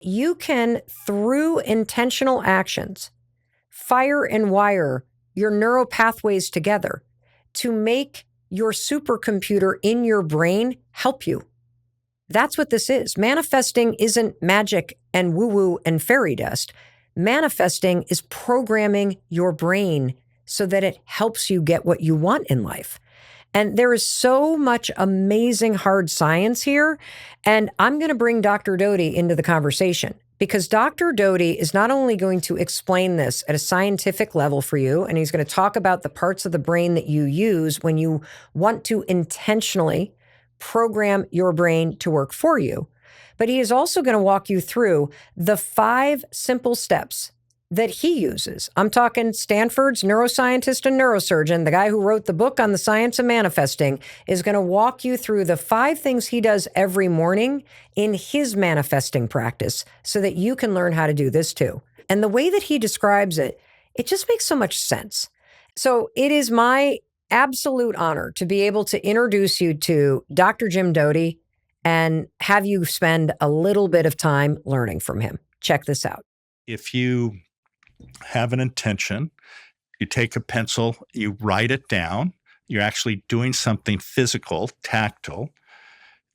You can, through intentional actions, fire and wire your neural pathways together to make your supercomputer in your brain help you. That's what this is. Manifesting isn't magic and woo-woo and fairy dust. Manifesting is programming your brain so that it helps you get what you want in life. And there is so much amazing hard science here. And I'm going to bring Dr. Doty into the conversation because Dr. Doty is not only going to explain this at a scientific level for you, and he's going to talk about the parts of the brain that you use when you want to intentionally program your brain to work for you. But he is also going to walk you through the 5 simple steps that he uses. I'm talking Stanford's neuroscientist and neurosurgeon, the guy who wrote the book on the science of manifesting, is going to walk you through the 5 things he does every morning in his manifesting practice so that you can learn how to do this too. And the way that he describes it, it just makes so much sense. So it is my absolute honor to be able to introduce you to Dr. Jim Doty and have you spend a little bit of time learning from him. Check this out. If you have an intention, you take a pencil, you write it down, you're actually doing something physical, tactile,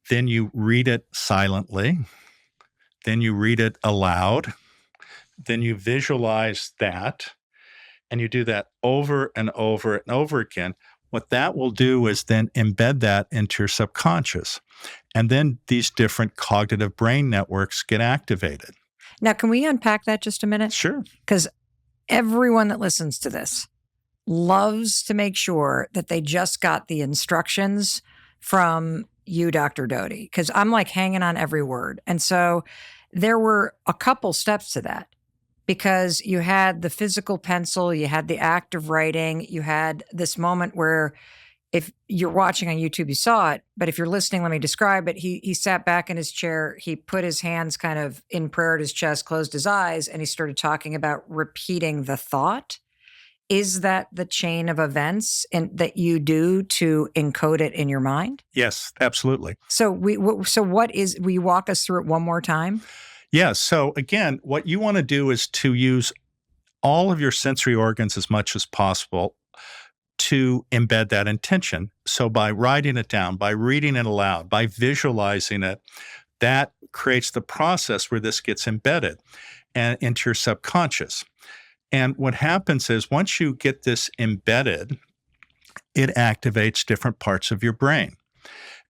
then you read it silently, then you read it aloud, then you visualize that, and you do that over and over and over again. What that will do is then embed that into your subconscious. And then these different cognitive brain networks get activated. Now, can we unpack that just a minute? Sure. Because everyone that listens to this loves to make sure that they just got the instructions from you, Dr. Doty, because I'm like hanging on every word. And so there were a couple steps to that because you had the physical pencil, you had the act of writing, you had this moment where if you're watching on YouTube, you saw it, but if you're listening, let me describe it. He sat back in his chair, he put his hands kind of in prayer at his chest, closed his eyes, and he started talking about repeating the thought. Is that the chain of events that you do to encode it in your mind? Yes, absolutely. So what is, will you walk us through it one more time? Yeah. So again, what you want to do is to use all of your sensory organs as much as possible to embed that intention. So by writing it down, by reading it aloud, by visualizing it, that creates the process where this gets embedded and into your subconscious. And what happens is once you get this embedded, it activates different parts of your brain.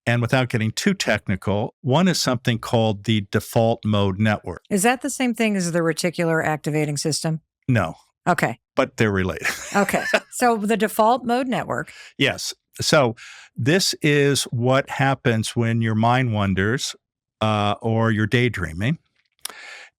And without getting too technical, one is something called the default mode network. Is that the same thing as the reticular activating system? No. Okay. But they're related. Okay. So the default mode network. Yes. So this is what happens when your mind wanders or you're daydreaming.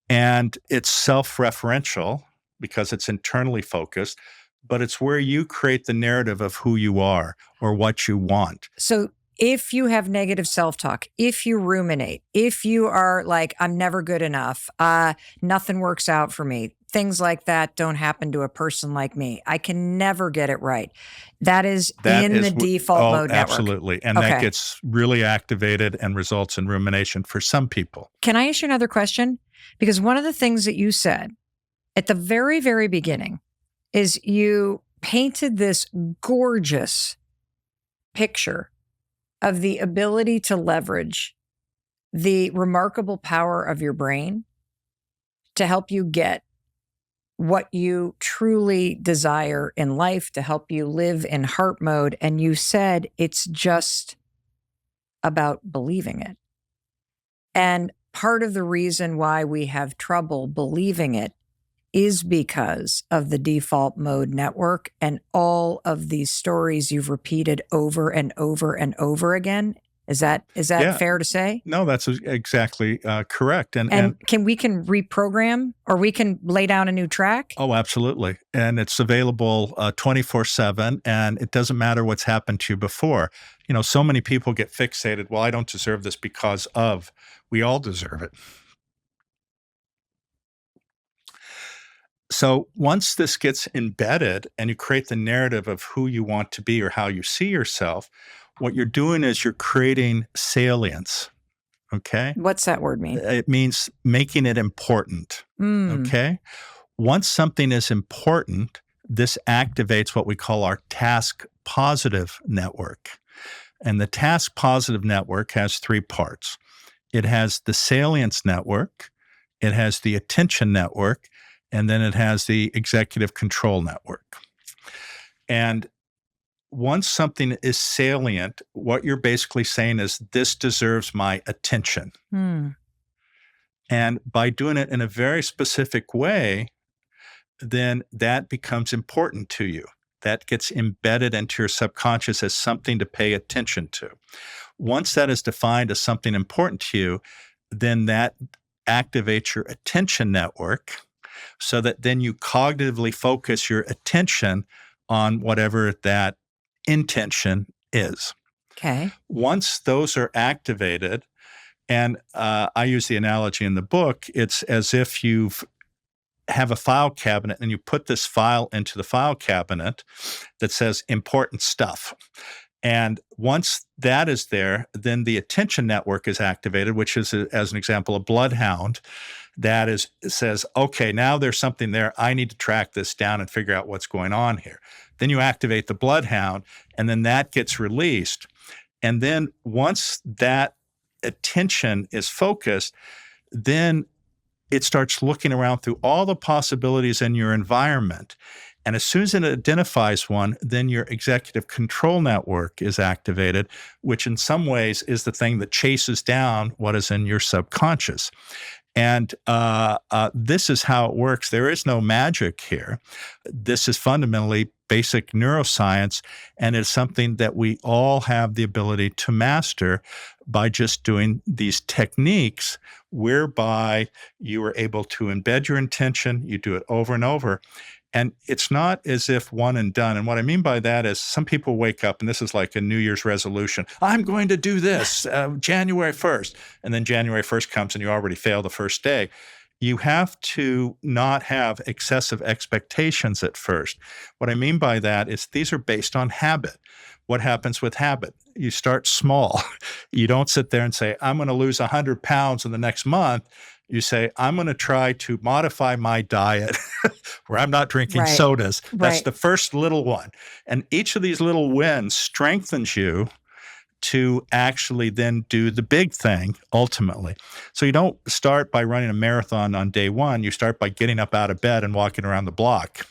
And it's self-referential because it's internally focused, but it's where you create the narrative of who you are or what you want. So if you have negative self-talk, if you ruminate, if you are like, I'm never good enough, nothing works out for me, things like that don't happen to a person like me, I can never get it right. That is the default mode network. Absolutely. And that gets really activated and results in rumination for some people. Can I ask you another question? Because one of the things that you said at the very, very beginning is you painted this gorgeous picture of the ability to leverage the remarkable power of your brain to help you get what you truly desire in life, to help you live in heart mode. And you said it's just about believing it. And part of the reason why we have trouble believing it is because of the default mode network and all of these stories you've repeated over and over and over again. Is that fair to say? No, that's exactly correct. And we can reprogram or we can lay down a new track? Oh, absolutely. And it's available 24/7, and it doesn't matter what's happened to you before. You know, so many people get fixated, well, I don't deserve this because of. We all deserve it. So once this gets embedded and you create the narrative of who you want to be or how you see yourself, what you're doing is you're creating salience, Okay. What's that word mean? It means making it important. Okay. Once something is important, this activates what we call our task positive network. And the task positive network has three parts. It has the salience network, it has the attention network, and then it has the executive control network. And once something is salient, what you're basically saying is, this deserves my attention. And by doing it in a very specific way, then that becomes important to you. That gets embedded into your subconscious as something to pay attention to. Once that is defined as something important to you, then that activates your attention network so that then you cognitively focus your attention on whatever that intention is. Okay. Once those are activated, and I use the analogy in the book, it's as if you have a file cabinet and you put this file into the file cabinet that says important stuff. And once that is there, then the attention network is activated, which is, as an example, a bloodhound that says, okay, now there's something there. I need to track this down and figure out what's going on here. Then you activate the bloodhound, and then that gets released. And then once that attention is focused, then it starts looking around through all the possibilities in your environment. And as soon as it identifies one, then your executive control network is activated, which in some ways is the thing that chases down what is in your subconscious. And this is how it works. There is no magic here. This is fundamentally basic neuroscience, and it's something that we all have the ability to master by just doing these techniques whereby you are able to embed your intention. You do it over and over. And it's not as if one and done. And what I mean by that is some people wake up, and this is like a New Year's resolution. I'm going to do this January 1st. And then January 1st comes and you already fail the first day. You have to not have excessive expectations at first. What I mean by that is these are based on habit. What happens with habit? You start small. You don't sit there and say, I'm going to lose 100 pounds in the next month. You say, I'm going to try to modify my diet where I'm not drinking sodas. That's the first little one. And each of these little wins strengthens you to actually then do the big thing ultimately. So you don't start by running a marathon on day one. You start by getting up out of bed and walking around the block.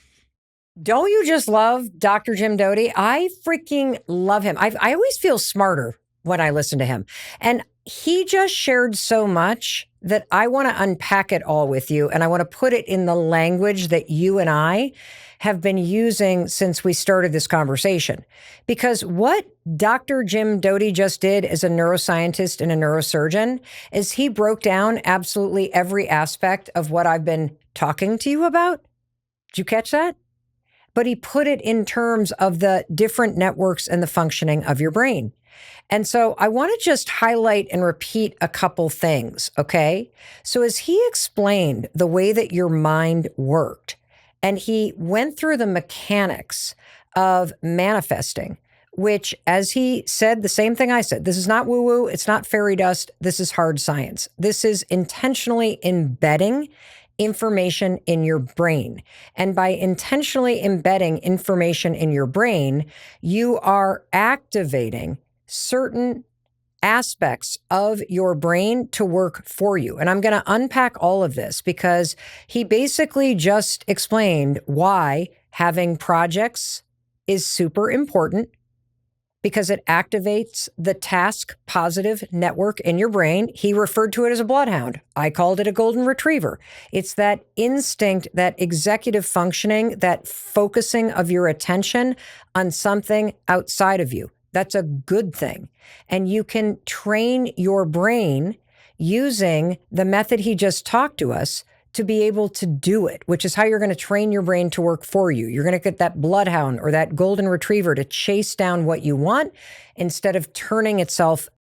Don't you just love Dr. Jim Doty? I freaking love him. I always feel smarter when I listen to him. And he just shared so much that I want to unpack it all with you. And I want to put it in the language that you and I have been using since we started this conversation. Because what Dr. Jim Doty just did as a neuroscientist and a neurosurgeon is he broke down absolutely every aspect of what I've been talking to you about. Did you catch that? But he put it in terms of the different networks and the functioning of your brain. And so I want to just highlight and repeat a couple things, okay? So as he explained the way that your mind worked, and he went through the mechanics of manifesting, which, as he said, the same thing I said, this is not woo-woo, it's not fairy dust, this is hard science. This is intentionally embedding information in your brain. And by intentionally embedding information in your brain, you are activating certain aspects of your brain to work for you. And I'm going to unpack all of this because he basically just explained why having projects is super important, because it activates the task positive network in your brain. He referred to it as a bloodhound. I called it a golden retriever. It's that instinct, that executive functioning, that focusing of your attention on something outside of you. That's a good thing. And you can train your brain using the method he just talked to us to be able to do it, which is how you're going to train your brain to work for you. You're going to get that bloodhound or that golden retriever to chase down what you want instead of turning itself